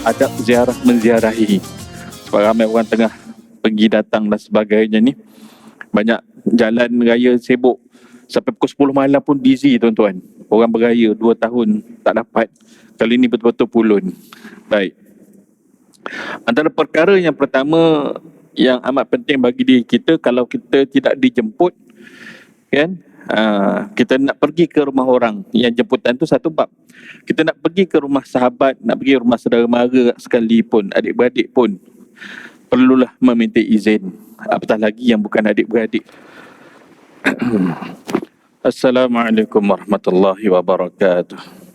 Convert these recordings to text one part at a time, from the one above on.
adab ziarah menziarahi. Sebab ramai orang tengah pergi datang dan sebagainya ni. Banyak jalan raya sibuk. Sampai pukul 10 malam pun busy tuan-tuan. Orang beraya 2 tahun tak dapat. Kali ni betul-betul pulun. Baik. Antara perkara yang pertama yang amat penting bagi diri kita, kalau kita tidak dijemput, kan, kita nak pergi ke rumah orang, yang jemputan tu satu bab. Kita nak pergi ke rumah sahabat, nak pergi rumah saudara mara sekalipun, adik-beradik pun, perlulah meminta izin. Apatah lagi yang bukan adik-beradik. Assalamualaikum warahmatullahi wabarakatuh.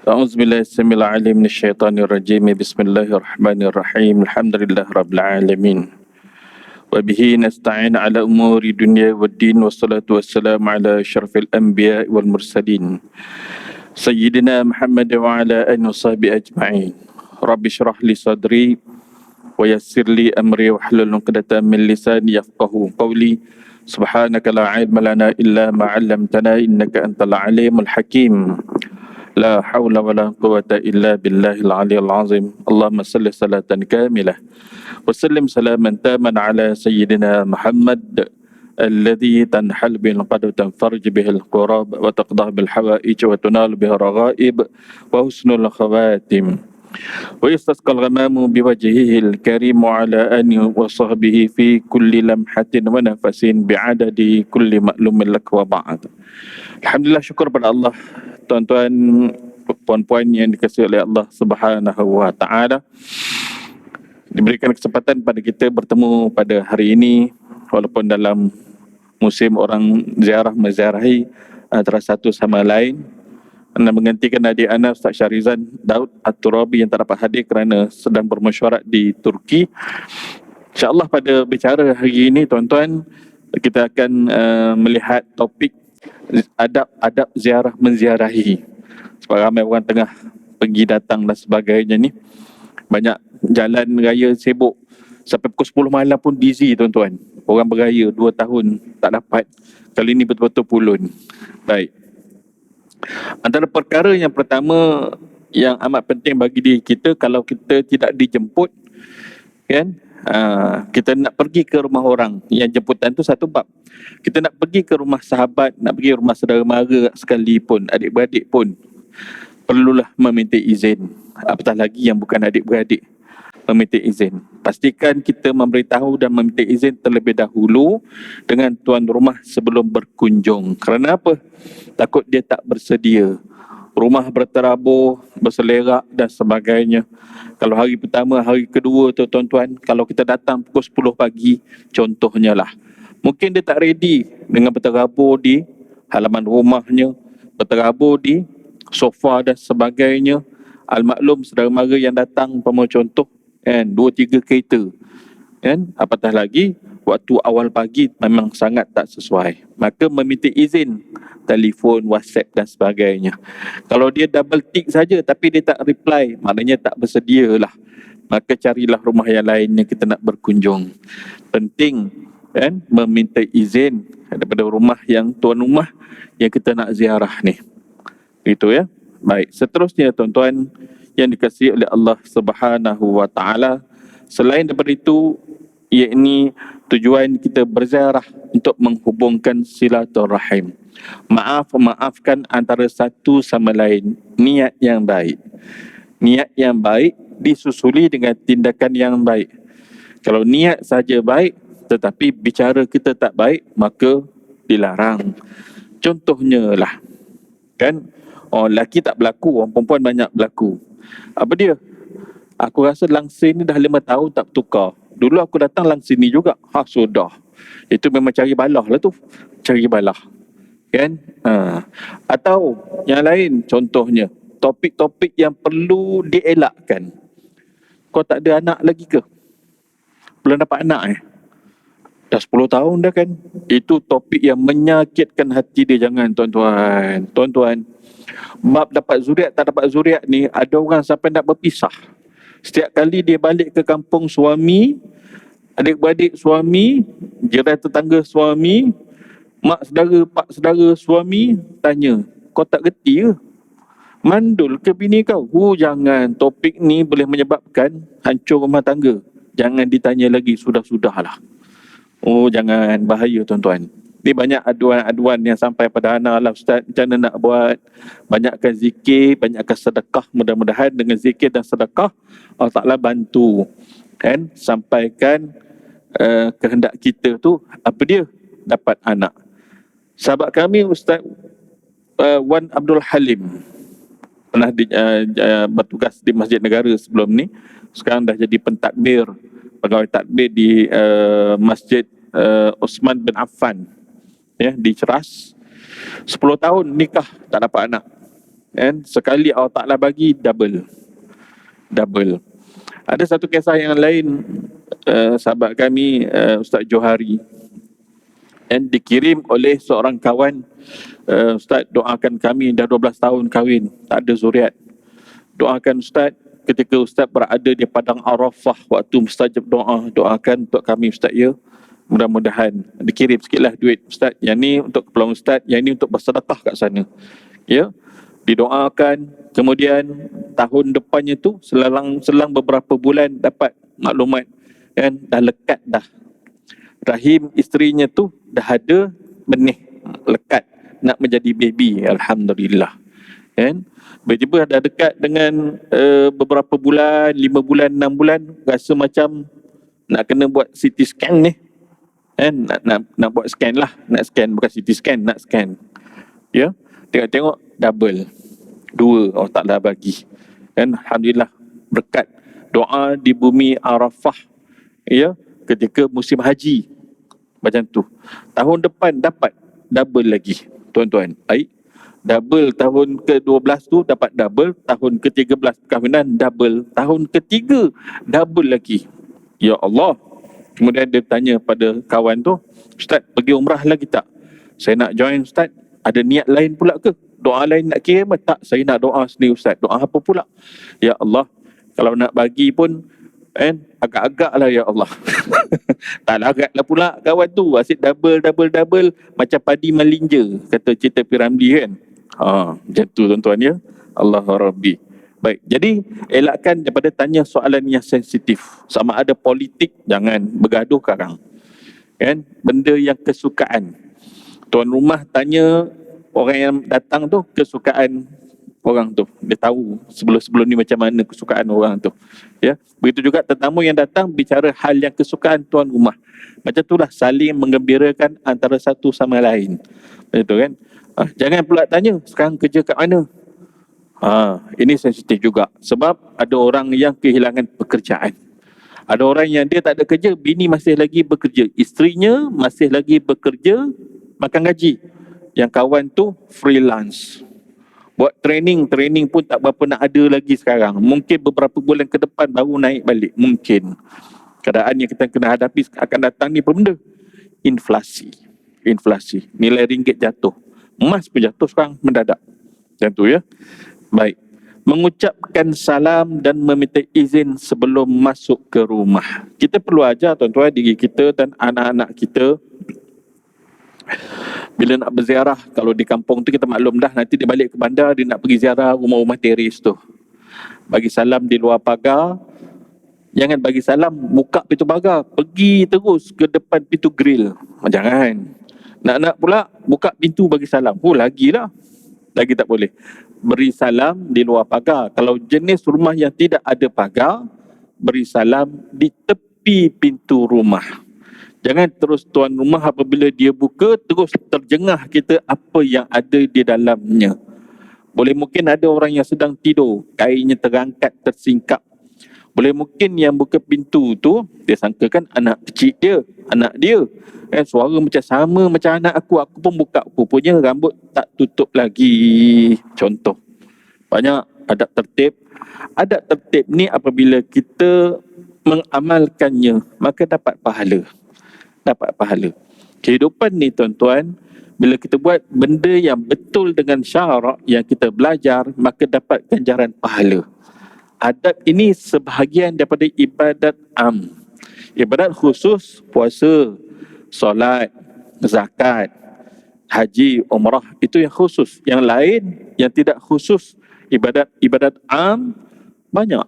A'udzubillahi samil alim minasyaitonir rajim. Bismillahirrahmanirrahim. Alhamdulillah rabbil alamin. Wa bihi nasta'in ala umuri dunya waddin, wassalatu wassalamu ala asyrafil anbiya wal mursalin sayyidina Muhammad wa ala alihi washabihi ajma'in. Rabbi shrah li sadri wa yassir li amri wahlul 'uqdatam min lisani yafqahu qawli. Subhanaka la ilma lana illa ma 'allamtana innaka antal alimul hakim. La hawla wa la quwata illa billahil aliyil azim. Allahumma salli salatan kamilah wa sallim salaman taman ala sayyidina Muhammad alladhi tanhal bil qadr tanfarj bihil qurab wa taqdah bil hawaij wa tunal bihir raghaib wa husnul khawatim wa yastasqal ghamamu biwajhihil karim wa ala alihi wa sahbihi fi kulli lamhatin wa nafasin bi'adadi kulli ma'lumin lak wa ba'd. Alhamdulillah, syukur pada Allah, tuan-tuan, puan-puan yang dikasihi oleh Allah Subhanahu wa taala. Diberikan kesempatan pada kita bertemu pada hari ini walaupun dalam musim orang ziarah menziarahi antara satu sama lain. Anda menggantikan adik anda Ustaz Syarizan Daud At-Turabi yang tak dapat hadir kerana sedang bermesyuarat di Turki. InsyaAllah pada bicara hari ini, tuan-tuan, kita akan melihat topik adab ziarah menziarahi. Sebab ramai orang tengah pergi datang dan sebagainya ni. Banyak jalan raya sibuk. Sampai pukul 10 malam pun busy tuan-tuan. Orang beraya 2 tahun tak dapat. Kali ni betul-betul pulun. Baik. Antara perkara yang pertama yang amat penting bagi diri kita, kalau kita tidak dijemput, kan, kita nak pergi ke rumah orang, yang jemputan tu satu bab. Kita nak pergi ke rumah sahabat, nak pergi rumah saudara mara sekalipun, adik-beradik pun, perlulah meminta izin. Apatah lagi yang bukan adik-beradik, meminta izin. Pastikan kita memberitahu dan meminta izin terlebih dahulu dengan tuan rumah sebelum berkunjung. Kerana apa? Takut dia tak bersedia, rumah berterabur, berselerak dan sebagainya. Kalau hari pertama, hari kedua tu tuan-tuan, kalau kita datang pukul 10 pagi, contohnya lah, mungkin dia tak ready dengan berterabur di halaman rumahnya, berterabur di sofa dan sebagainya. Al-maklum saudara mara yang datang, umpama contoh, kan, 2-3 kereta, kan, apatah lagi waktu awal pagi memang sangat tak sesuai. Maka meminta izin, telefon, WhatsApp dan sebagainya. Kalau dia double tick saja tapi dia tak reply, maknanya tak bersedia lah. Maka carilah rumah yang lain yang kita nak berkunjung. Penting, kan, meminta izin daripada rumah yang tuan rumah yang kita nak ziarah ni. Itu ya. Baik, seterusnya tuan-tuan yang dikasihi oleh Allah Subhanahu wa taala, selain daripada itu, yakni tujuan kita berziarah untuk menghubungkan silaturahim. Maafkan antara satu sama lain. Niat yang baik. Niat yang baik disusuli dengan tindakan yang baik. Kalau niat saja baik tetapi bicara kita tak baik, maka dilarang. Contohnya lah, kan, lelaki tak berlaku, orang perempuan banyak berlaku. Apa dia? Aku rasa langsir ni dah 5 tahun tak bertukar. Dulu aku datang langsir ni juga. Sudah. Itu memang cari balah lah tu. Cari balah, kan? Atau yang lain, contohnya topik-topik yang perlu dielakkan. Kau tak ada anak lagi ke? Belum dapat anak dah 10 tahun dah, kan? Itu topik yang menyakitkan hati dia. Jangan, tuan-tuan. Tuan-tuan, bab dapat zuriat tak dapat zuriat ni, ada orang sampai nak berpisah. Setiap kali dia balik ke kampung suami, adik-beradik suami, jiran tetangga suami, mak saudara, pak saudara suami tanya, kau tak reti ke? Mandul ke bini kau? Jangan, topik ni boleh menyebabkan hancur rumah tangga. Jangan ditanya lagi, sudah-sudahlah. Jangan, bahaya tuan-tuan. Ni banyak aduan-aduan yang sampai pada Ana lah, Ustaz, macam mana nak buat? Banyakkan zikir, banyakkan sedekah. Mudah-mudahan dengan zikir dan sedekah Allah Ta'ala bantu, kan, sampaikan kehendak kita tu, apa dia? Dapat anak. Sahabat kami Ustaz Wan Abdul Halim pernah bertugas di Masjid Negara sebelum ni. Sekarang dah jadi pentadbir, pegawai tadbir di Masjid Osman bin Affan, ya, di Ceras. 10 tahun nikah tak dapat anak, kan? Sekali Allah Ta'ala bagi double. Ada satu kisah yang lain, sahabat kami Ustaz Johari, dan dikirim oleh seorang kawan, Ustaz, doakan kami, dah 12 tahun kahwin, tak ada zuriat. Doakan Ustaz, ketika Ustaz berada di padang Arafah waktu mustajab doa, doakan untuk kami Ustaz, ya. Mudah-mudahan dikirim sikitlah duit Ustaz, yang ni untuk keperluan Ustaz, yang ni untuk bersedekah kat sana, ya. Didoakan. Kemudian tahun depannya tu, selang beberapa bulan dapat maklumat, kan, dah lekat dah. Rahim isterinya tu dah ada benih, lekat nak menjadi baby. Alhamdulillah, kan. Tiba-tiba dah dekat dengan beberapa bulan, 5 bulan, 6 bulan, rasa macam nak kena buat CT scan ni, kan. Nak buat scan lah, nak scan, bukan CT scan, nak scan, ya. Tengok-tengok double, 2 Allah Ta'ala bagi, kan. Alhamdulillah, berkat doa di bumi Arafah, ya, ketika musim haji, macam tu. Tahun depan dapat double lagi, tuan-tuan. Double tahun ke-12 tu dapat double, tahun ke-13 perkahwinan double, tahun ketiga double lagi. Ya Allah. Kemudian dia tanya pada kawan tu, Ustaz, pergi umrah lagi tak? Saya nak join Ustaz. Ada niat lain pula ke? Doa lain nak kirim? Tak, saya nak doa sendiri Ustaz. Doa apa pula? Ya Allah, kalau nak bagi pun, kan, agak-agak lah ya Allah. Tak larat lah pula kawan tu, asyik double macam padi malinja, kata cerita Piramli, kan. Macam tu tuan-tuan, ya. Allah Rabbi. Baik, jadi elakkan daripada tanya soalan yang sensitif. Sama ada politik, jangan bergaduh sekarang, kan. Benda yang kesukaan, tuan rumah tanya orang yang datang tu kesukaan orang tu, dia tahu sebelum ni macam mana kesukaan orang tu, ya. Begitu juga tetamu yang datang bicara hal yang kesukaan tuan rumah. Macam itulah saling menggembirakan antara satu sama lain, betul, kan. Jangan pula tanya sekarang kerja kat mana. Ini sensitif juga, sebab ada orang yang kehilangan pekerjaan. Ada orang yang dia tak ada kerja, bini masih lagi bekerja, isterinya masih lagi bekerja, makan gaji. Yang kawan tu freelance, buat training pun tak berapa nak ada lagi sekarang. Mungkin beberapa bulan ke depan baru naik balik. Mungkin keadaan yang kita kena hadapi akan datang ni apa benda? Inflasi. Nilai ringgit jatuh, emas pun jatuh sekarang mendadak. Macam tu, ya. Baik, mengucapkan salam dan meminta izin sebelum masuk ke rumah. Kita perlu ajar tuan-tuan diri kita dan anak-anak kita. Bila nak berziarah, kalau di kampung tu kita maklum dah, nanti dia balik ke bandar, dia nak pergi ziarah rumah-rumah teris tu, bagi salam di luar pagar. Jangan bagi salam buka pintu pagar, pergi terus ke depan pintu grill. Jangan. Nak pula buka pintu bagi salam, lagi tak boleh. Beri salam di luar pagar. Kalau jenis rumah yang tidak ada pagar, beri salam di tepi pintu rumah. Jangan terus tuan rumah apabila dia buka, terus terjengah kita apa yang ada di dalamnya. Boleh mungkin ada orang yang sedang tidur, kainnya terangkat, tersingkap. Boleh mungkin yang buka pintu tu, dia sangkakan anak kecil dia, anak dia. Suara macam sama macam anak aku pun buka. Rupanya rambut tak tutup lagi. Contoh. Banyak adab tertib. Adab tertib ni apabila kita mengamalkannya, maka dapat pahala. Kehidupan ni tuan-tuan, bila kita buat benda yang betul dengan syarak yang kita belajar, maka dapat ganjaran pahala. Adab ini sebahagian daripada ibadat am. Ibadat khusus, puasa, solat, zakat, haji, umrah, itu yang khusus. Yang lain yang tidak khusus, Ibadat am banyak.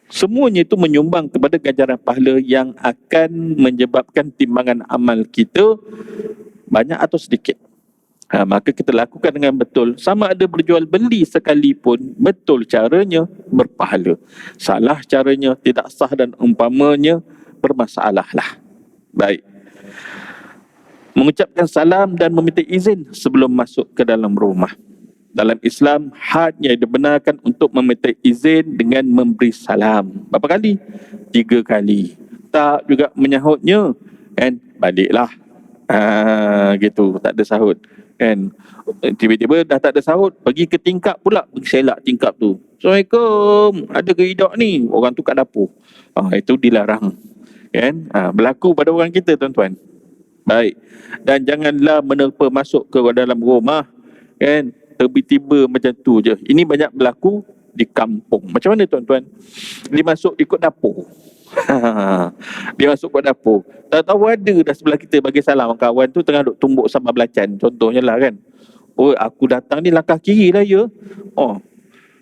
Semuanya itu menyumbang kepada ganjaran pahala yang akan menyebabkan timbangan amal kita banyak atau sedikit. Maka kita lakukan dengan betul. Sama ada berjual beli sekalipun, betul caranya berpahala. Salah caranya tidak sah dan umpamanya bermasalah lah. Baik. Mengucapkan salam dan meminta izin sebelum masuk ke dalam rumah. Dalam Islam, hadnya dibenarkan untuk meminta izin dengan memberi salam. Berapa kali? 3 kali. Tak juga menyahutnya, kan? Baliklah. Gitu, tak ada sahut. Kan? Tiba-tiba dah tak ada sahut, pergi ke tingkap pula, selak tingkap tu. Assalamualaikum, ada ke hidup ni? Orang tu kat dapur. Itu dilarang. Kan? Berlaku pada orang kita, tuan-tuan. Baik. Dan janganlah menerpa masuk ke dalam rumah, kan? Tiba-tiba macam tu je. Ini banyak berlaku di kampung. Macam mana, tuan-tuan? Dia masuk ikut dapur. Dia masuk ke dapur. Tahu-tahu ada dah sebelah kita bagi salam. Kawan tu tengah duk tumbuk sambal belacan. Contohnya lah, kan. Oh, aku datang ni langkah kiri lah ya. Oh,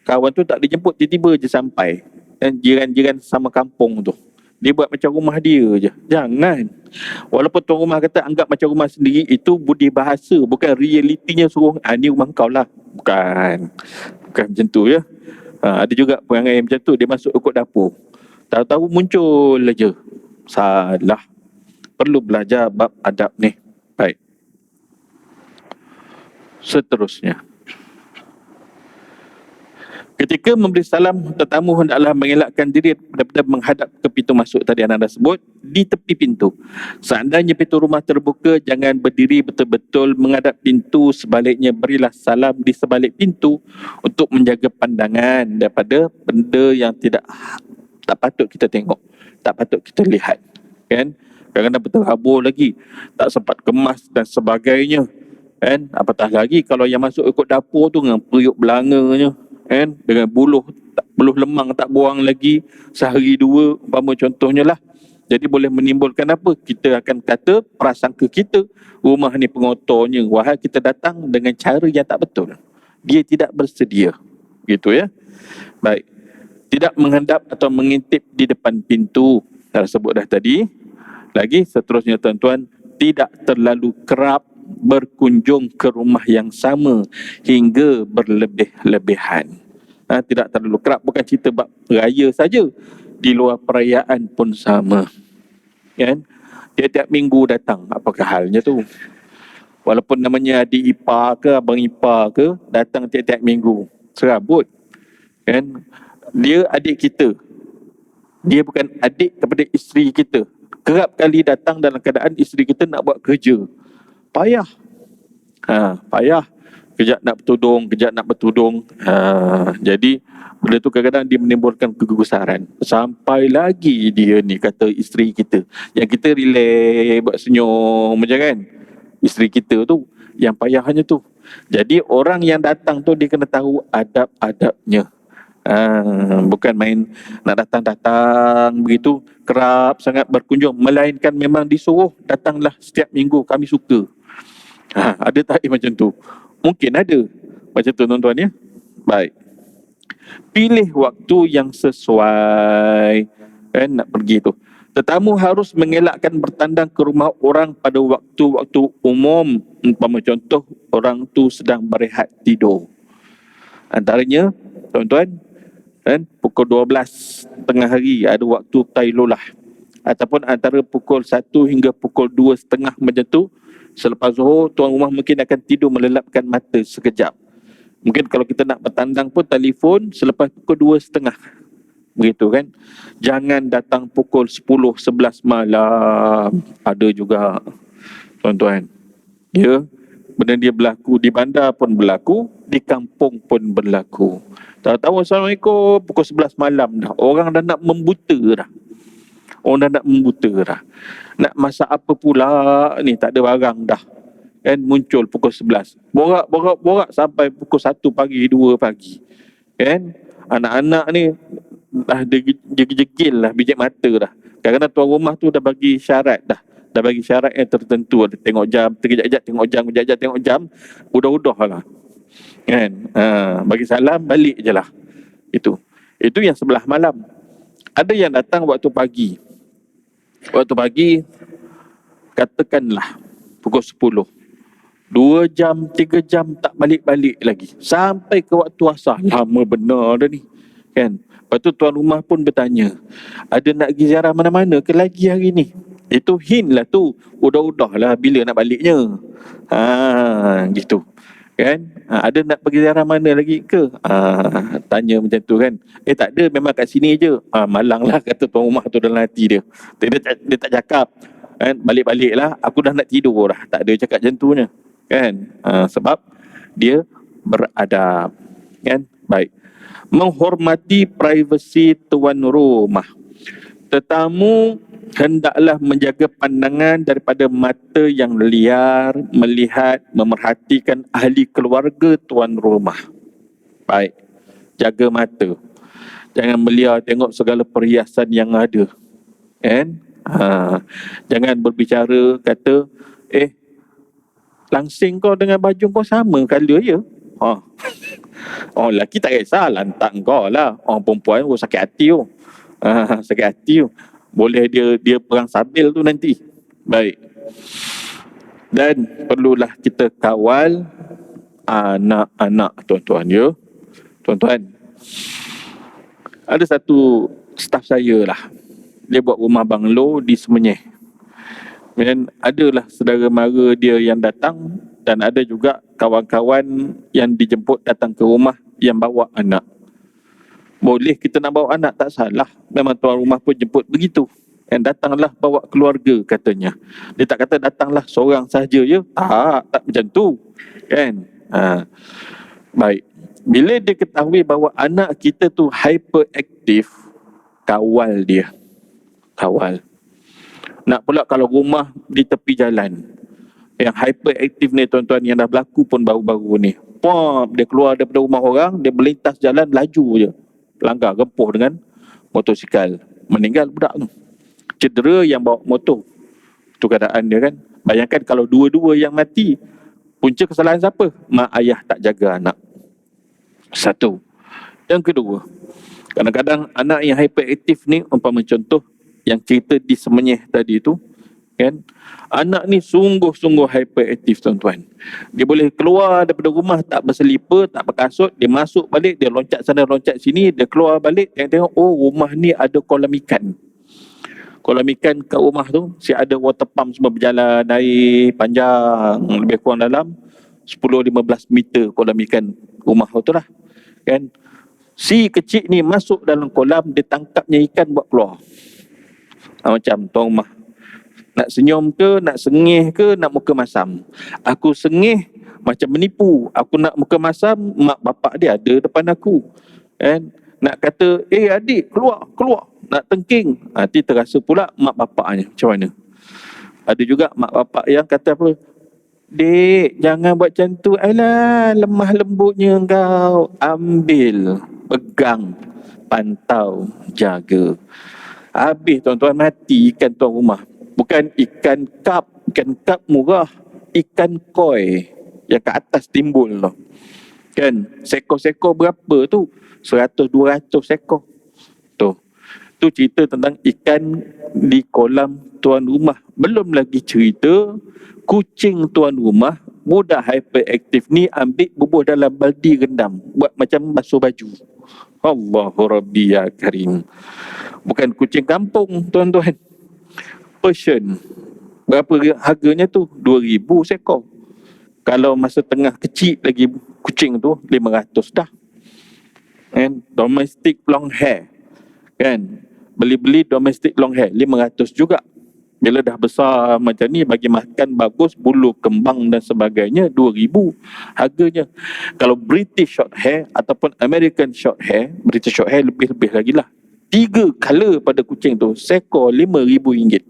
kawan tu tak dijemput, tiba-tiba je sampai. Dan jiran-jiran sama kampung tu, dia buat macam rumah dia je. Jangan. Walaupun tuan rumah kata anggap macam rumah sendiri, itu budi bahasa, bukan realitinya suruh ni rumah kau lah. Bukan macam tu ya. Ada juga perangai macam tu. Dia masuk ikut dapur, tahu-tahu muncul aja. Salah. Perlu belajar bab adab ni. Baik. Seterusnya, ketika memberi salam, tetamu hendaklah mengelakkan diri daripada menghadap ke pintu masuk tadi anda sebut, di tepi pintu. Seandainya pintu rumah terbuka, jangan berdiri betul-betul menghadap pintu. Sebaliknya, berilah salam di sebalik pintu untuk menjaga pandangan daripada benda yang tak patut kita tengok, tak patut kita lihat. Kan? Kadang-kadang berterabur lagi, tak sempat kemas dan sebagainya. Kan? Apatah lagi kalau yang masuk ikut dapur tu dengan periuk belanganya, kan, dengan buluh lemang tak buang lagi sehari dua, umpama contohnya lah. Jadi boleh menimbulkan apa? Kita akan kata prasangka kita, rumah ni pengotornya, wahai kita datang dengan cara yang tak betul, dia tidak bersedia, gitu ya. Baik. Tidak menghadap atau mengintip di depan pintu, dah sebut dah tadi. Lagi seterusnya, tuan-tuan, tidak terlalu kerap berkunjung ke rumah yang sama hingga berlebih-lebihan. Tidak terlalu kerap, bukan cerita bab raya saja, di luar perayaan pun sama. Kan? Tiap-tiap minggu datang, apakah halnya tu? Walaupun namanya adik ipar ke abang ipar ke, datang tiap-tiap minggu, serabut. Kan? Dia adik kita, dia bukan adik kepada isteri kita. Kerap kali datang dalam keadaan isteri kita nak buat kerja, payah. Payah. Kejap nak bertudung, kejap nak bertudung. Jadi benda tu kadang-kadang dia menimbulkan kegusaran. Sampai lagi dia ni kata isteri kita, yang kita relax buat senyum macam kan, isteri kita tu yang payahnya tu. Jadi orang yang datang tu dia kena tahu adab-adabnya. Bukan main nak datang-datang begitu, kerap sangat berkunjung, melainkan memang disuruh datanglah setiap minggu, kami suka. Ada tak macam tu? Mungkin ada macam tu, tuan-tuan ya. Baik. Pilih waktu yang sesuai, kan, nak pergi tu. Tetamu harus mengelakkan bertandang ke rumah orang pada waktu-waktu umum. Umpama contoh, orang tu sedang berehat tidur. Antaranya, tuan-tuan, kan, pukul 12 tengah hari ada waktu Tailulah, ataupun antara pukul 1 hingga pukul 2:30 macam tu. Selepas zuhur, tuan rumah mungkin akan tidur melelapkan mata sekejap. Mungkin kalau kita nak bertandang pun telefon selepas pukul 2:30, begitu kan. Jangan datang pukul 10, 11 malam. Ada juga, tuan-tuan ya. Benda dia berlaku di bandar pun berlaku, di kampung pun berlaku. Tahu-tahu Assalamualaikum pukul 11 malam dah, orang dah nak membuta dah. Nak masak apa pula ni, tak ada barang dah. Kan, muncul pukul 11. Borak sampai pukul 1 pagi, 2 pagi. Kan, anak-anak ni dah jegil lah biji mata dah. Kadang-kadang tuan rumah tu dah bagi syarat dah. Dah bagi syarat yang tertentu. Ada tengok jam, terkejap-kejap tengok jam, kejap-kejap tengok jam. Udah-udah lah. Kan? Bagi salam, balik je lah. Itu yang sebelah malam. Ada yang datang waktu pagi. Waktu pagi, katakanlah pukul 10. 2 jam, 3 jam tak balik-balik lagi. Sampai ke waktu asar. Lama benar dah ni. Kan? Lepas tu tuan rumah pun bertanya, ada nak pergi ziarah mana-mana ke lagi hari ni? Itu hint lah tu. Udah-udah lah bila nak baliknya. Gitu. Kan? Ada nak pergi ziarah mana lagi ke? Tanya macam tu kan. Tak ada, memang kat sini je. Malang lah kata tuan rumah tu dalam hati dia. Dia tak cakap. Kan? Balik-balik lah. Aku dah nak tidur dah. Tak ada cakap macam tu nya. Kan? Sebab dia beradab. Kan? Baik. Menghormati privasi tuan rumah. Tetamu hendaklah menjaga pandangan daripada mata yang liar, melihat, memerhatikan ahli keluarga tuan rumah. Baik. Jaga mata. Jangan meliar tengok segala perhiasan yang ada. Kan? Jangan berbicara kata, langsing kau dengan baju kau sama colour je. Lelaki tak kisah, lantak kau lah. Orang perempuan pun sakit hati tu. Sakit hati tu. Boleh dia perang sabil tu nanti. Baik. Dan perlulah kita kawal anak-anak tuan-tuan ya. Tuan-tuan, ada satu staf saya lah. Dia buat rumah banglo di Semenyih. Dan adalah saudara mara dia yang datang, dan ada juga kawan-kawan yang dijemput datang ke rumah yang bawa anak. Boleh kita nak bawa anak, tak salah. Memang tuan rumah pun jemput begitu. Dan datanglah bawa keluarga katanya. Dia tak kata datanglah seorang sahaja je. Tak macam tu. Kan? Baik. Bila dia ketahui bahawa anak kita tu hyperaktif, kawal dia. Kawal. Nak pula kalau rumah di tepi jalan. Yang hyperaktif ni tuan-tuan, yang dah berlaku pun baru-baru ni. Dia keluar daripada rumah orang, dia melintas jalan laju je. Langgar gempuh dengan motosikal. Meninggal budak tu. Cedera yang bawa motor. Itu keadaan dia kan. Bayangkan kalau dua-dua yang mati, punca kesalahan siapa? Mak ayah tak jaga anak. Satu. Yang kedua, kadang-kadang anak yang hyperaktif ni, umpama contoh yang cerita di Semenyih tadi tu, kan, anak ni sungguh-sungguh hyperaktif tuan-tuan. Dia boleh keluar daripada rumah tak berselipar, tak berkasut, dia masuk balik, dia loncat sana loncat sini, dia keluar balik, dia tengok rumah ni ada kolam ikan. Kolam ikan kat rumah tu ada water pump semua berjalan, air panjang lebih kurang dalam 10-15 meter kolam ikan rumah tu lah. Kan, si kecil ni masuk dalam kolam, dia tangkapnya ikan buat keluar. Macam tuan rumah nak senyum ke, nak sengih ke, nak muka masam. Aku sengih macam menipu, aku nak muka masam, mak bapak dia ada depan aku. Kan? Nak kata, adik keluar, nak tengking, nanti terasa pula mak bapaknya macam mana. Ada juga mak bapak yang kata apa, dek jangan buat macam tu, alah lemah lembutnya kau, ambil, pegang, pantau, jaga. Habis tuan-tuan, mati ikan tuan rumah. Bukan ikan kap murah, ikan koi yang kat atas timbul tu. Kan, sekor-sekor berapa tu? 100-200 ekor. Tu cerita tentang ikan di kolam tuan rumah. Belum lagi cerita kucing tuan rumah, budak hyperaktif ni ambil bubuh dalam baldi rendam, buat macam basuh baju. Allahu Rabbi ya Karim. Bukan kucing kampung tuan-tuan, Persian. Berapa harganya tu? 2,000 seekor. Kalau masa tengah kecil lagi kucing tu 500 dah. Kan? Domestic long hair. Kan? Beli domestic long hair 500 juga. Bila dah besar macam ni, bagi makan bagus, bulu kembang dan sebagainya, 2,000 harganya. Kalau British short hair ataupun American short hair, British short hair lebih-lebih lagi lah. 3 color pada kucing tu, seekor RM5,000.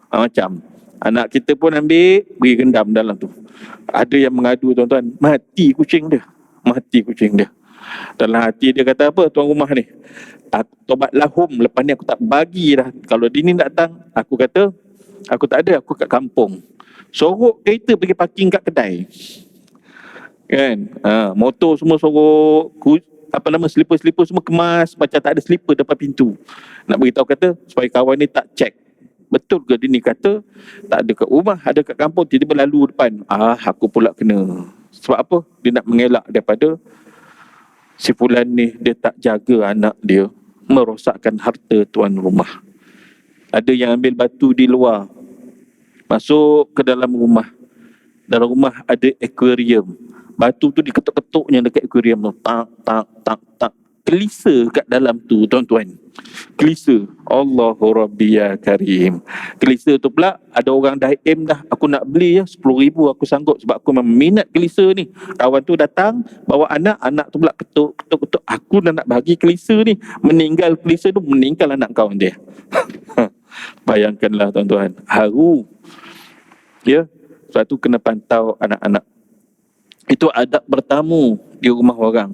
Macam anak kita pun ambil, beri rendam dalam tu. Ada yang mengadu tuan-tuan, mati kucing dia. Dalam hati dia kata apa tuan rumah ni, aku tobat lahum, lepas ni aku tak bagi dah. Kalau dia ni datang, aku kata aku tak ada, aku kat kampung. Sorok kereta pergi parking kat kedai. kan. Motor semua suruh slipper semua kemas macam tak ada slipper depan pintu. Nak beritahu kata supaya kawan ni tak check betul ke dia ni kata tak ada kat rumah, ada kat kampung, tiba-tiba lalu depan. Aku pula kena. Sebab apa? Dia nak mengelak daripada si fulan ni dia tak jaga anak dia, merosakkan harta tuan rumah. Ada yang ambil batu di luar, masuk ke dalam rumah. Dalam rumah ada aquarium. Batu tu diketuk-ketuknya dekat aquarium tu. Tak, tak, tak, tak. Kelisa kat dalam tu, tuan-tuan. Kelisa. Allahu Rabbi ya Karim. Kelisa tu pula, ada orang dah aim dah. Aku nak beli ya, 10,000 aku sanggup sebab aku memang minat kelisa ni. Kawan tu datang, bawa anak tu pula ketuk-ketuk. Aku dah nak bagi kelisa ni. Meninggal kelisa tu, meninggal anak kawan dia. Bayangkanlah tuan-tuan. Haru. Ya, sebab tu kena pantau anak-anak. Itu adab bertamu di rumah orang.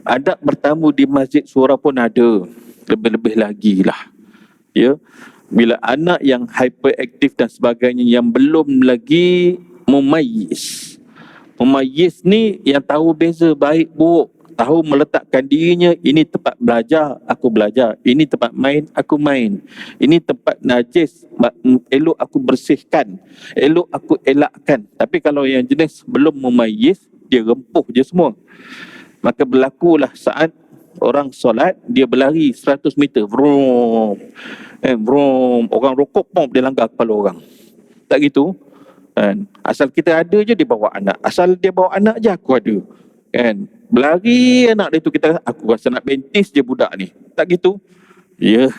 Adab bertamu di masjid surau pun ada. Lebih-lebih lagi lah. Ya, bila anak yang hyperaktif dan sebagainya yang belum lagi memayyiz. Memayyiz ni yang tahu beza baik buruk. Tahu meletakkan dirinya, ini tempat belajar, aku belajar. Ini tempat main, aku main. Ini tempat najis, elok aku bersihkan. Elok aku elakkan. Tapi kalau yang jenis belum memayyiz, dia rempuh je semua. Maka berlakulah saat orang solat, dia berlari 100 meter. Vroom. Vroom. Orang rokok pun dia langgar kepala orang. Tak gitu? Kan? Asal kita ada je dia bawa anak. Asal dia bawa anak je aku ada. Kan? Berlari anak dia tu, kita aku rasa nak bentis je budak ni. Tak gitu? Ya.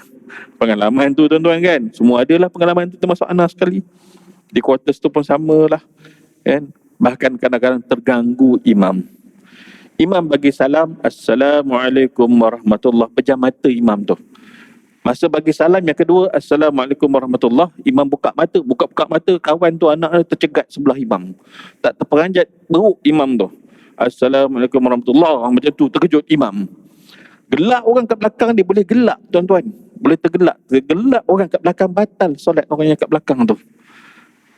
Pengalaman tu tuan-tuan kan. Semua adalah pengalaman tu, termasuk anak sekali. Di quarters tu pun samalah. Kan? Bahkan kadang-kadang terganggu imam. Imam bagi salam, Assalamualaikum warahmatullahi. Pejam mata imam tu. Masa bagi salam yang kedua, Assalamualaikum warahmatullahi, imam buka mata. Buka-buka mata, kawan tu anak dia tercegat sebelah imam. Tak terperanjat, beruk imam tu. Assalamualaikum warahmatullahi. Macam tu, terkejut imam. Gelak orang kat belakang dia boleh gelak tuan-tuan. Boleh tergelak. Gelak orang kat belakang, batal solat orang yang kat belakang tu.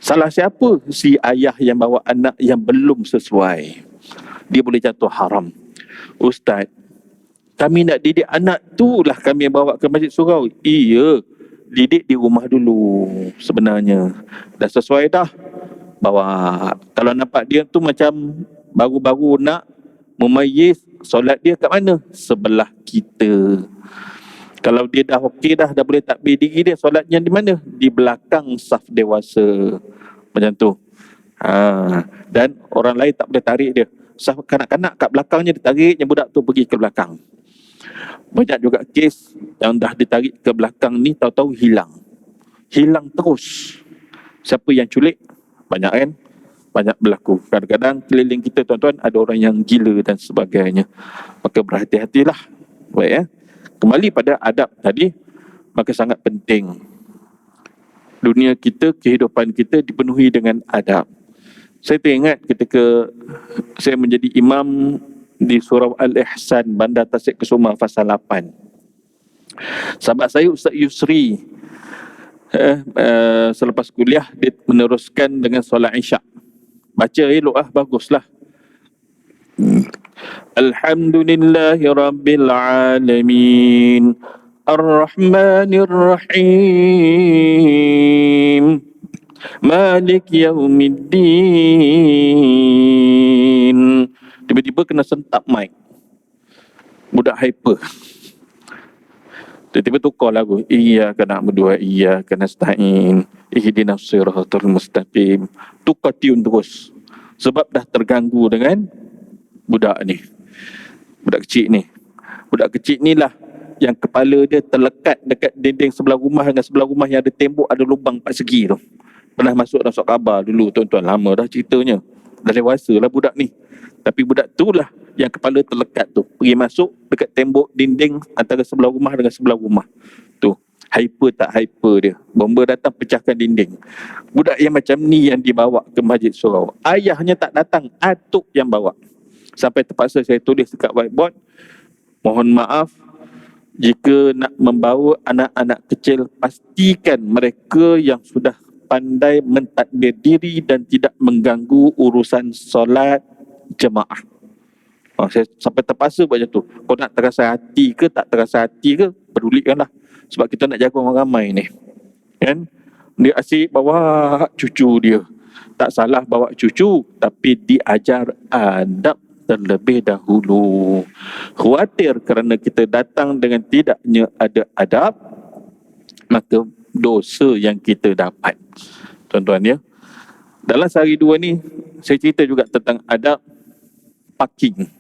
Salah siapa? Si ayah yang bawa anak yang belum sesuai. Dia boleh jatuh haram. Ustaz, kami nak didik anak tu lah kami bawa ke masjid surau. Iya, didik di rumah dulu sebenarnya. Dah sesuai dah, bawa. Kalau nampak dia tu macam baru-baru nak memayyiz, solat dia kat mana? Sebelah kita. Kalau dia dah okey dah boleh takbir diri dia, solatnya di mana? Di belakang saf dewasa. Macam tu. Dan orang lain tak boleh tarik dia. Saf kanak-kanak kat belakangnya ditariknya budak tu pergi ke belakang. Banyak juga kes yang dah ditarik ke belakang ni tahu-tahu hilang. Hilang terus. Siapa yang culik? Banyak kan? Banyak berlaku. Kadang-kadang keliling kita tuan-tuan ada orang yang gila dan sebagainya. Maka berhati-hatilah. Baik ya. Kembali pada adab tadi, maka sangat penting dunia kita, kehidupan kita dipenuhi dengan adab. Saya teringat ketika saya menjadi imam di Surau Al-Ihsan, Bandar Tasik Kusuma, fasa 8. Sahabat saya Ustaz Yusri, selepas kuliah dia meneruskan dengan solat Isyak. Baca elok baguslah. Alhamdulillahi Rabbil Alamin, Ar-Rahmanir Rahim, Malik Yaumiddin. Tiba-tiba kena sentap mic. Budak hyper. Tiba-tiba tukar lagu. Iyyaka na'budu wa iyyaka nasta'in. Ihdinas siratal mustaqim. Tukar tune terus. Sebab dah terganggu dengan budak ni. Budak kecil ni. Budak kecil ni lah yang kepala dia terlekat dekat dinding sebelah rumah dengan sebelah rumah yang ada tembok, ada lubang 4 segi tu. Pernah masuk dalam surat khabar dulu tuan-tuan, lama dah ceritanya. Dah dewasa lah budak ni. Tapi budak tu lah yang kepala terlekat tu. Pergi masuk dekat tembok dinding antara sebelah rumah dengan sebelah rumah. Tu, hyper tak hyper dia. Bomba datang pecahkan dinding. Budak yang macam ni yang dibawa ke masjid surau. Ayahnya tak datang, atuk yang bawa. Sampai terpaksa saya tulis dekat whiteboard, mohon maaf, jika nak membawa anak-anak kecil, pastikan mereka yang sudah pandai mentadbir diri dan tidak mengganggu urusan solat jemaah. Saya sampai terpaksa buat macam tu. Kau nak terasa hati ke tak terasa hati ke, pedulikanlah. Sebab kita nak jaga orang ramai ni. Kan? Dia asyik bawa cucu dia. Tak salah bawa cucu, tapi diajar adab terlebih dahulu. Khawatir kerana kita datang dengan tidaknya ada adab, maka dosa yang kita dapat. Tuan-tuan ya. Dalam sehari dua ni, saya cerita juga tentang adab parking.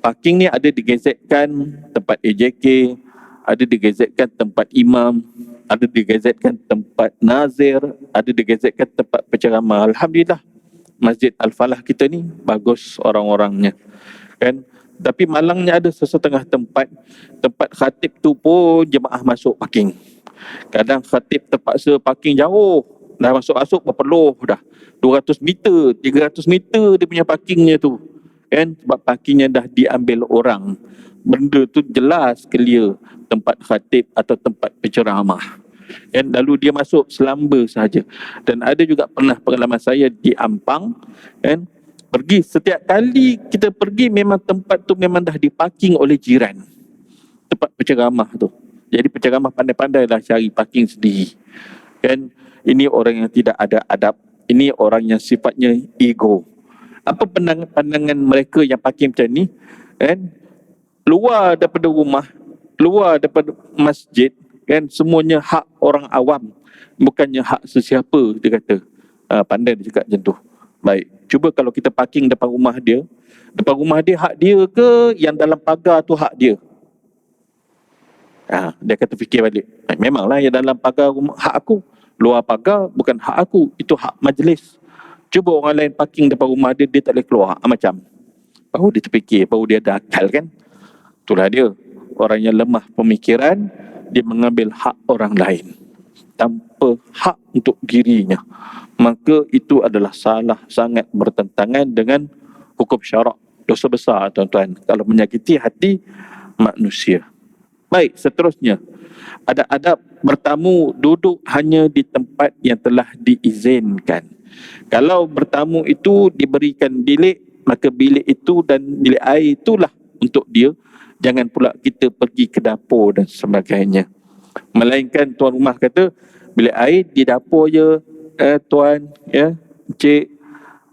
Parking ni ada digazetkan tempat AJK, ada digazetkan tempat imam, ada digazetkan tempat nazir, ada digazetkan tempat penceramah. Alhamdulillah, Masjid Al-Falah kita ni bagus orang-orangnya. Kan? Tapi malangnya ada sesetengah tempat khatib tu pun jemaah masuk parking. Kadang khatib terpaksa parking jauh, dah masuk-masuk berpeluh dah. 200 meter, 300 meter dia punya parkingnya tu. Kan? Sebab parkingnya dah diambil orang. Benda tu jelas clear tempat khatib atau tempat penceramah. Kan? Lalu dia masuk selamba sahaja. Dan ada juga pernah pengalaman saya di Ampang, kan? Pergi setiap kali kita pergi memang tempat tu memang dah diparking oleh jiran. Tempat penceramah tu. Jadi penceramah pandai-pandai lah cari parking sendiri. Kan? Ini orang yang tidak ada adab. Ini orang yang sifatnya ego. Apa pandangan mereka yang parking macam ni? Kan? Luar daripada rumah, luar daripada masjid, kan, semuanya hak orang awam, bukannya hak sesiapa, dia kata. Pandai dia cakap macam tu. Baik, cuba kalau kita parking depan rumah dia hak dia ke, yang dalam pagar tu hak dia? Dia kata fikir balik. Memanglah yang dalam pagar rumah hak aku, luar pagar bukan hak aku, itu hak majlis. Cuba orang lain parking depan rumah dia, dia tak boleh keluar. Macam baru dia terfikir, baru dia ada akal, kan. Itulah dia, orang yang lemah pemikiran, dia mengambil hak orang lain tanpa hak untuk dirinya. Maka itu adalah salah, sangat bertentangan dengan hukum syarak. Dosa besar, tuan-tuan, kalau menyakiti hati manusia. Baik, seterusnya, ada adab bertamu duduk hanya di tempat yang telah diizinkan. Kalau bertamu itu diberikan bilik, maka bilik itu dan bilik air itulah untuk dia. Jangan pula kita pergi ke dapur dan sebagainya. Melainkan tuan rumah kata, bilik air di dapur je, tuan, ya, cik,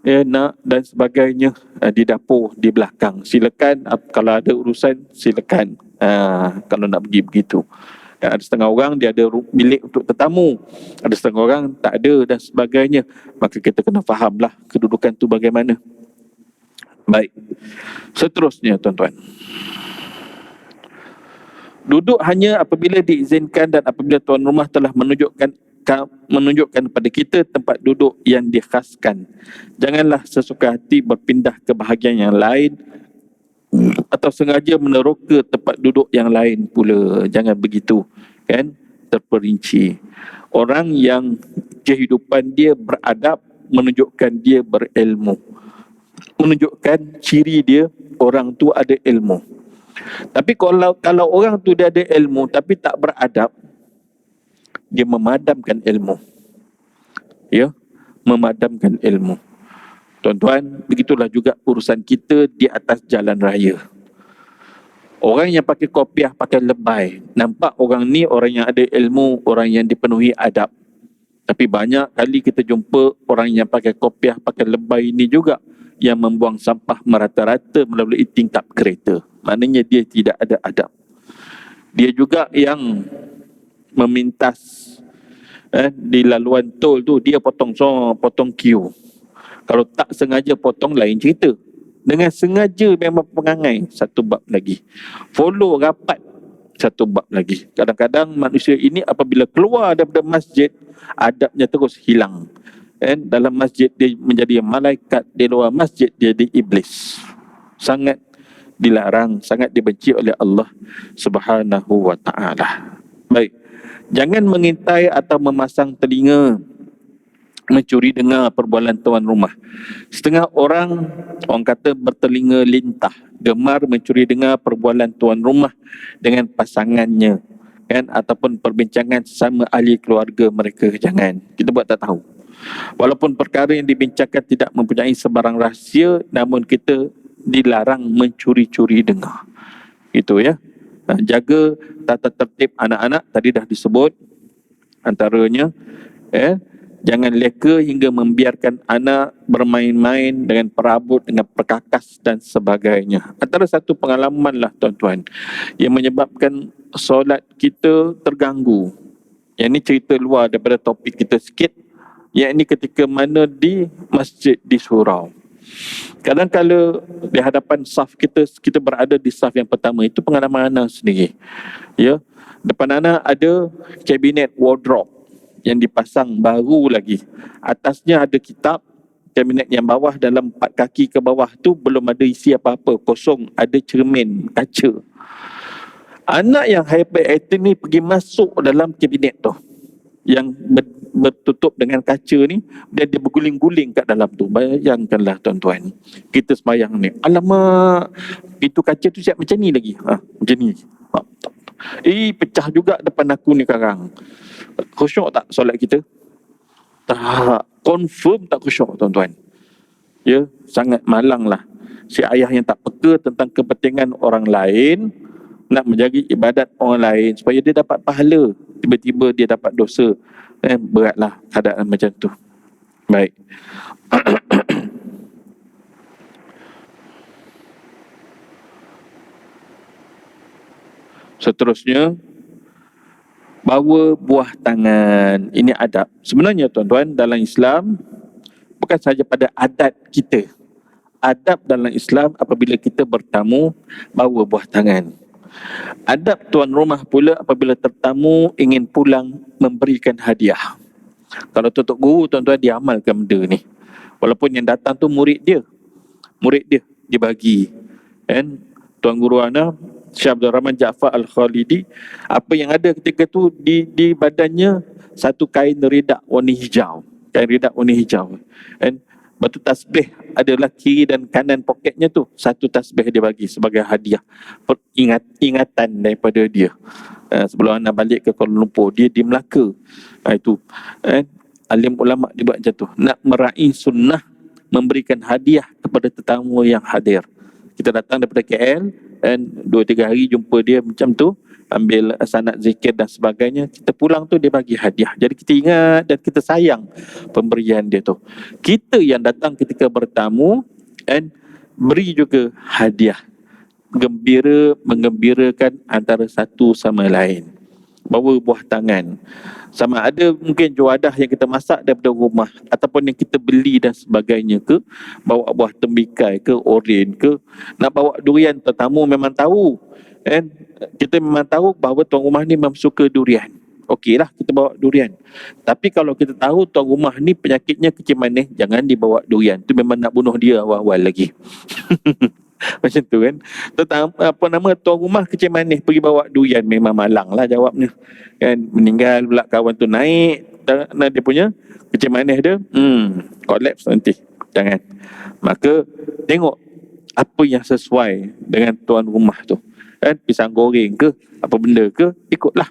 ya, nak dan sebagainya, di dapur, di belakang. Silakan, kalau ada urusan, silakan. Kalau nak pergi begitu. Dan ada setengah orang dia ada bilik untuk tetamu, ada setengah orang tak ada dan sebagainya. Maka kita kena fahamlah kedudukan tu bagaimana. Baik, seterusnya tuan-tuan, duduk hanya apabila diizinkan dan apabila tuan rumah telah menunjukkan kepada kita tempat duduk yang dikhaskan. Janganlah sesuka hati berpindah ke bahagian yang lain atau sengaja meneroka tempat duduk yang lain pula. Jangan begitu, kan? Terperinci. Orang yang kehidupan dia beradab menunjukkan dia berilmu, menunjukkan ciri dia orang tu ada ilmu. Tapi kalau orang tu dia ada ilmu tapi tak beradab, dia memadamkan ilmu. Ya, memadamkan ilmu. Tuan-tuan, begitulah juga urusan kita di atas jalan raya. Orang yang pakai kopiah, pakai lebay, nampak orang ni orang yang ada ilmu, orang yang dipenuhi adab. Tapi banyak kali kita jumpa orang yang pakai kopiah, pakai lebay ini juga yang membuang sampah merata-rata melalui tingkap kereta. Maknanya dia tidak ada adab. Dia juga yang memintas di laluan tol tu, dia potong queue. Kalau tak sengaja potong, lain cerita. Dengan sengaja memang pengangai, satu bab lagi. Follow rapat, satu bab lagi. Kadang-kadang manusia ini apabila keluar daripada masjid, adabnya terus hilang. Dan dalam masjid dia menjadi malaikat, di luar masjid dia jadi iblis. Sangat dilarang, sangat dibenci oleh Allah Subhanahu wa ta'ala. Baik, jangan mengintai atau memasang telinga mencuri dengar perbualan tuan rumah. Setengah orang kata bertelinga lintah, gemar mencuri dengar perbualan tuan rumah dengan pasangannya. kan, ataupun perbincangan sesama ahli keluarga mereka, jangan. Kita buat tak tahu. Walaupun perkara yang dibincangkan tidak mempunyai sebarang rahsia, namun kita dilarang mencuri-curi dengar. Itu ya. Jaga tata tertib anak-anak, tadi dah disebut antaranya, jangan leka hingga membiarkan anak bermain-main dengan perabot, dengan perkakas dan sebagainya. Antara satu pengalaman lah tuan-tuan yang menyebabkan solat kita terganggu. Yang ini cerita luar daripada topik kita sikit. Yang ini ketika mana di masjid di surau. Kadang-kala di hadapan saf kita, kita berada di saf yang pertama. Itu pengalaman anak sendiri. Ya, depan anak ada kabinet wardrobe yang dipasang baru lagi. Atasnya ada kitab. Kabinet yang bawah, dalam 4 kaki ke bawah tu belum ada isi apa-apa, kosong. Ada cermin kaca. Anak yang hyperactive ni pergi masuk dalam kabinet tu yang bertutup dengan kaca ni, dan dia berguling-guling kat dalam tu. Bayangkanlah tuan-tuan, kita sembahyang ni, alamak, pintu kaca tu siap macam ni lagi, macam ni, pecah juga depan aku ni sekarang. Khusyuk tak solat kita? Tak, confirm tak khusyuk tuan-tuan. Ya, sangat malang lah si ayah yang tak peka tentang kepentingan orang lain, nak menjaga ibadat orang lain supaya dia dapat pahala, tiba-tiba dia dapat dosa. Beratlah keadaan macam tu. Baik. Seterusnya, bawa buah tangan. Ini adab. Sebenarnya tuan-tuan, dalam Islam bukan sahaja pada adat kita. Adab dalam Islam apabila kita bertamu, bawa buah tangan. Adab tuan rumah pula apabila tetamu ingin pulang, memberikan hadiah. Kalau tutup guru, tuan-tuan, dia amalkan benda ni. Walaupun yang datang tu murid dia, dia bagi. And tuan guru ana, Syekh Abdul Rahman Jaafar Al-Khalidi, apa yang ada ketika tu di badannya satu kain ridak warna hijau. And batu tasbih adalah kiri dan kanan poketnya tu, satu tasbih dia bagi sebagai hadiah, ingatan daripada dia. Sebelum anak balik ke Kuala Lumpur, dia di Melaka. Itu alim ulama dia buat macam tu, nak meraih sunnah memberikan hadiah kepada tetamu yang hadir. Kita datang daripada KL, 2-3 hari jumpa dia macam tu, ambil sanad zikir dan sebagainya, kita pulang tu dia bagi hadiah. Jadi kita ingat dan kita sayang pemberian dia tu. Kita yang datang ketika bertamu, beri juga hadiah, mengembirakan antara satu sama lain. Bawa buah tangan, sama ada mungkin juadah yang kita masak daripada rumah ataupun yang kita beli dan sebagainya ke, bawa buah tembikai ke, oren ke. Nak bawa durian, tetamu memang tahu, kita memang tahu bahawa tuan rumah ni memang suka durian, okeylah kita bawa durian. Tapi kalau kita tahu tuan rumah ni penyakitnya kencing manis, jangan dibawa durian, tu memang nak bunuh dia awal-awal lagi. Macam tu kan. Tuan rumah kencing manis pergi bawa durian, memang malang lah jawabnya kan. Meninggal pula kawan tu, naik dia punya kencing manis dia, collapse nanti. Jangan. Maka tengok apa yang sesuai dengan tuan rumah tu, pisang goreng ke, apa benda ke, ikutlah.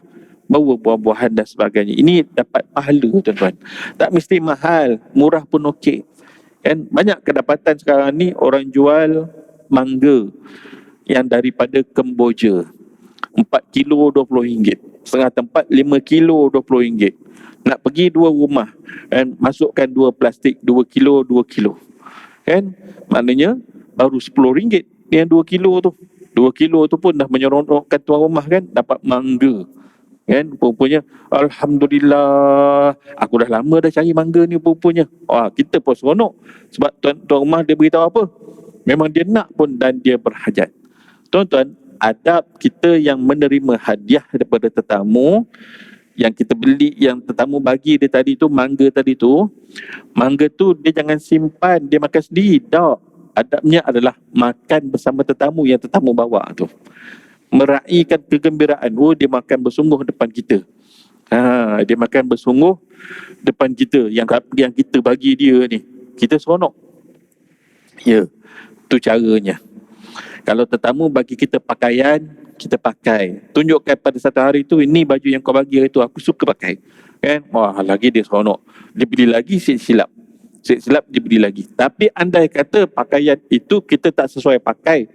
Bawa buah-buahan dan sebagainya. Ini dapat pahala tuan-tuan. Tak mesti mahal, murah pun okey. Banyak kedapatan sekarang ni orang jual mangga yang daripada Kemboja, 4 kilo RM20, setengah tempat 5 kilo RM20. Nak pergi 2 rumah, masukkan 2 plastik 2 kilo, maknanya baru RM10 yang 2 kilo tu. 2 kilo tu pun dah menyeronokkan tuan rumah kan, dapat mangga. Rupanya alhamdulillah, aku dah lama dah cari mangga ni rupanya. Kita pun seronok sebab tuan rumah dia beritahu apa, memang dia nak pun dan dia berhajat. Tuan-tuan, adab kita yang menerima hadiah daripada tetamu yang kita beli, yang tetamu bagi dia tadi tu, mangga tu dia jangan simpan, dia makan sendiri. Tak. Adabnya adalah makan bersama tetamu yang tetamu bawa tu. Meraihkan kegembiraan. Dia makan bersungguh depan kita. Dia makan bersungguh depan kita, yang kita bagi dia ni, kita seronok. Ya, tu caranya. Kalau tetamu bagi kita pakaian, kita pakai. Tunjukkan pada satu hari tu, ini baju yang kau bagi hari tu aku suka pakai. Kan? Wah, lagi dia seronok. Dia beli lagi silap. Silap dia beli lagi. Tapi andai kata pakaian itu kita tak sesuai pakai,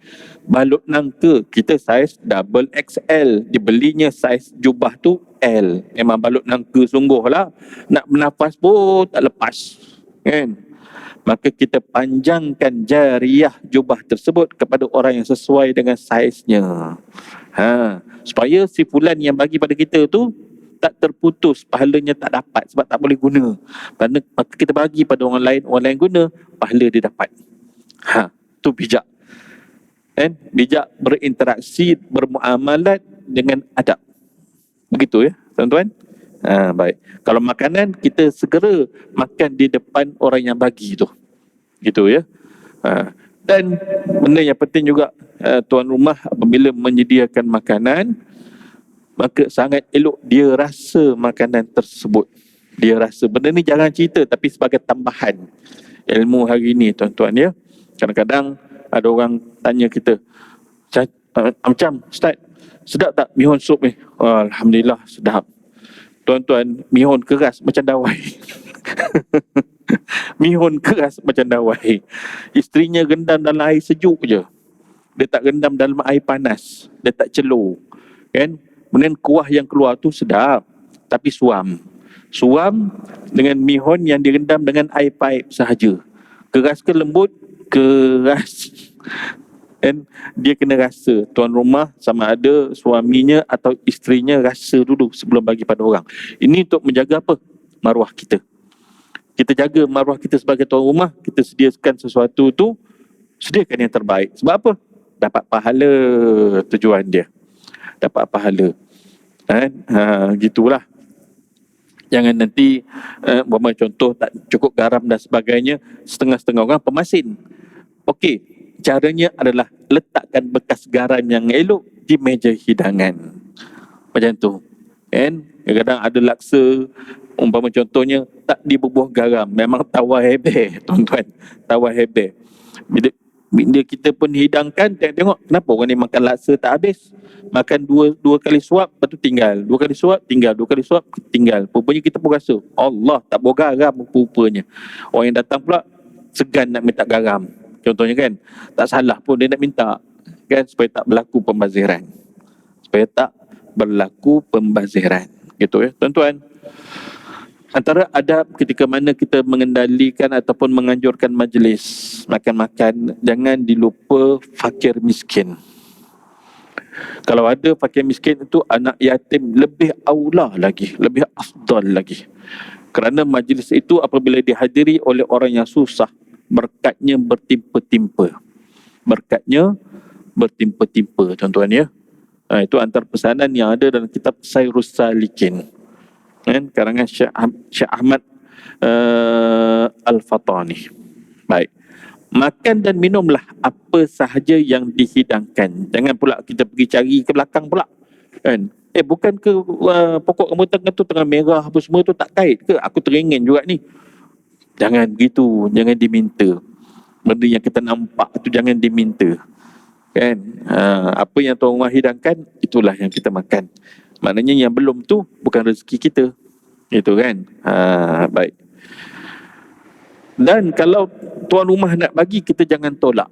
balut nangka kita saiz double XL, dia belinya saiz jubah tu L. Memang balut nangka sungguh lah. Nak bernafas pun tak lepas. Kan? Maka kita panjangkan jariah jubah tersebut kepada orang yang sesuai dengan saiznya. Supaya si fulan yang bagi pada kita tu tak terputus, pahalanya tak dapat sebab tak boleh guna. Maka kita bagi pada orang lain guna, pahala dia dapat. Tu bijak. Kan? Bijak berinteraksi, bermuamalat dengan adab. Begitu ya, tuan-tuan? Baik. Kalau makanan, kita segera makan di depan orang yang bagi tu. Gitu ya. Dan benda yang penting juga, tuan rumah apabila menyediakan makanan, maka sangat elok dia rasa makanan tersebut. Dia rasa. Benda ni jangan cerita, tapi sebagai tambahan ilmu hari ni, tuan-tuan ya. Kadang-kadang ada orang tanya kita, macam Ustaz, sedap tak mihun sup ni? Alhamdulillah sedap. Tuan-tuan, mihun keras macam dawai. Mihun keras macam dawai. Isterinya rendam dalam air sejuk je. Dia tak rendam dalam air panas. Dia tak celur. Kan? Kemudian kuah yang keluar tu sedap, tapi suam. Suam dengan mihun yang direndam dengan air paip sahaja. Keras ke lembut? Keras. Dan dia kena rasa, tuan rumah sama ada suaminya atau isterinya rasa dulu sebelum bagi pada orang. Ini untuk menjaga apa? Maruah kita. Kita jaga maruah kita sebagai tuan rumah, kita sediakan sesuatu tu, sediakan yang terbaik. Sebab apa? Dapat pahala, tujuan dia. Dapat pahala. Gitulah. Jangan nanti buat contoh tak cukup garam dan sebagainya, setengah-setengah orang pemasin. Okey, caranya adalah letakkan bekas garam yang elok di meja hidangan. Macam tu. Kan? Kadang-kadang ada laksa, umpama contohnya tak dibubuh garam, memang tawar hebat, tuan-tuan. Tawar hebat. Bila kita pun hidangkan, tengok kenapa orang ni makan laksa tak habis. Makan dua kali suap, lepas tu tinggal. Dua kali suap, tinggal. Dua kali suap, tinggal. Rupanya kita pun rasa, Allah tak bawa garam rupanya. Orang yang datang pula segan nak minta garam. Contohnya kan, tak salah pun dia nak minta. Kan, supaya tak berlaku pembaziran. Supaya tak berlaku pembaziran. Gitu ya, tuan-tuan. Antara adab ketika mana kita mengendalikan ataupun menganjurkan majlis makan-makan, jangan dilupa fakir miskin. Kalau ada fakir miskin itu, anak yatim lebih aula lagi, lebih afdal lagi. Kerana majlis itu apabila dihadiri oleh orang yang susah, berkatnya bertimpa-timpa. Berkatnya bertimpa-timpa, tuan-tuan ya. Itu antara pesanan yang ada dalam kitab Sayrus Salikin. Kan, karangan Syekh Ahmad Al-Fatani. Baik. Makan dan minumlah apa sahaja yang dihidangkan. Jangan pula kita pergi cari ke belakang pula. Kan? Bukan ke pokok rambutan tu tengah merah apa semua tu tak kait ke? Aku teringin juga ni. Jangan begitu, jangan diminta. Benda yang kita nampak tu jangan diminta. Kan? Apa yang tuan rumah hidangkan, itulah yang kita makan. Maknanya yang belum tu bukan rezeki kita. Itu kan? Baik. Dan kalau tuan rumah nak bagi, kita jangan tolak.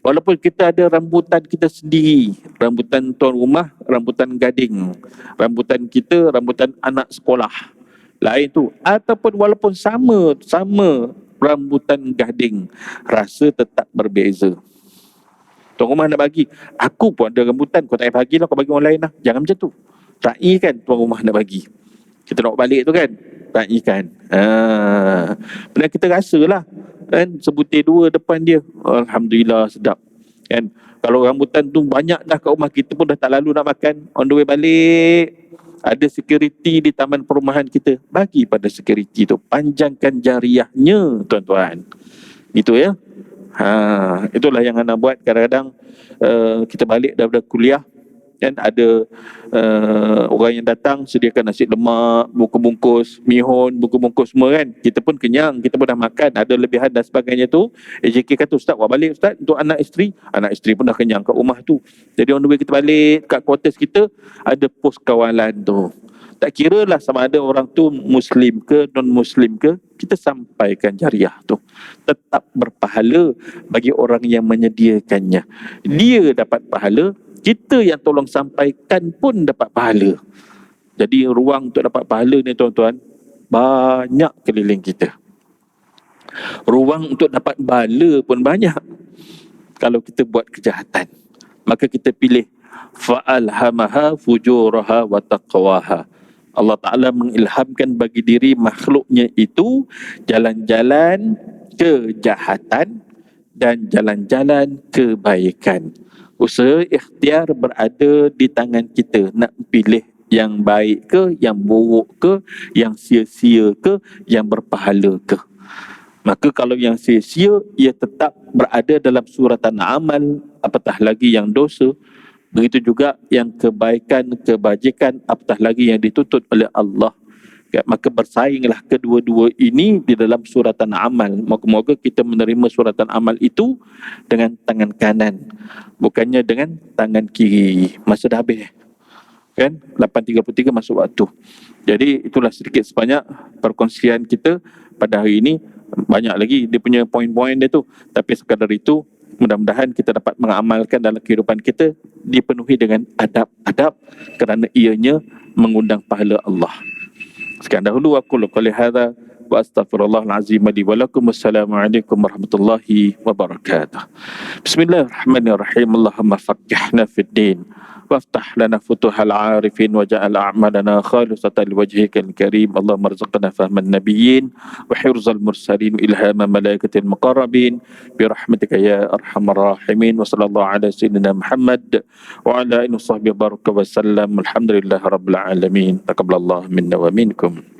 Walaupun kita ada rambutan kita sendiri, rambutan tuan rumah, rambutan gading, rambutan kita, rambutan anak sekolah lain tu, ataupun walaupun sama rambutan gading, rasa tetap berbeza. Tuan rumah nak bagi, aku pun ada rambutan, kau tak payah bagilah, kau bagi orang lain lah. Jangan macam tu. Raikan tuan rumah nak bagi. Kita nak balik tu kan, raikan. Benar kita rasalah kan, sebutir dua depan dia, alhamdulillah sedap kan. Kalau rambutan tu banyak dah kat rumah kita pun dah tak lalu nak makan, on the way balik ada security di taman perumahan kita, bagi pada security tu, panjangkan jariahnya tuan-tuan. Itu ya. Itulah yang anda buat kadang-kadang. Kita balik daripada kuliah, kan ada orang yang datang sediakan nasi lemak bungkus-bungkus, mihun bungkus-bungkus semua kan, kita pun kenyang, kita pun dah makan, ada lebihan dan sebagainya tu. AJK kata, ustaz awak balik ustaz untuk anak isteri pun dah kenyang kat rumah tu. Jadi on the way kita balik kat quarters kita, ada pos kawalan tu. Tak kira lah sama ada orang tu Muslim ke non-Muslim ke, kita sampaikan jariah tu. Tetap berpahala bagi orang yang menyediakannya. Dia dapat pahala, kita yang tolong sampaikan pun dapat pahala. Jadi ruang untuk dapat pahala ni tuan-tuan, banyak keliling kita. Ruang untuk dapat bala pun banyak. Kalau kita buat kejahatan, maka kita pilih fa'alhamaha fujuraha wa taqwaha. Allah Ta'ala mengilhamkan bagi diri makhluknya itu jalan-jalan kejahatan dan jalan-jalan kebaikan. Usaha ikhtiar berada di tangan kita, nak pilih yang baik ke, yang buruk ke, yang sia-sia ke, yang berpahala ke. Maka kalau yang sia-sia, ia tetap berada dalam suratan amal, apatah lagi yang dosa. Begitu juga yang kebaikan, kebajikan, apatah lagi yang dituntut oleh Allah. Maka bersainglah kedua-dua ini di dalam suratan amal. Moga-moga kita menerima suratan amal itu dengan tangan kanan, bukannya dengan tangan kiri. Masa dah habis kan, 8.33 masuk waktu. Jadi itulah sedikit sebanyak perkongsian kita pada hari ini. Banyak lagi dia punya poin-poin dia tu, tapi sekadar itu mudah-mudahan kita dapat mengamalkan dalam kehidupan kita, dipenuhi dengan adab-adab, kerana ianya mengundang pahala Allah. Sekian dahulu aku qouli hadza wa astaghfirullahal azim li wa lakum. Wassalamualaikum warahmatullahi wabarakatuh. Bismillahirrahmanirrahim. Allahumma faqqihna fid din وافتح لنا فتوح العارفين وجعل أعمالنا خالصة لوجهك الكريم. اللهم ارزقنا فهم النبيين وحفظ المرسلين وإلهام ملائكة المقربين برحمتك يا أرحم الراحمين. وصلى الله على سيدنا محمد وعلى آله وصحبه وبارك وسلم. الحمد لله رب العالمين. تقبل الله منا ومنكم.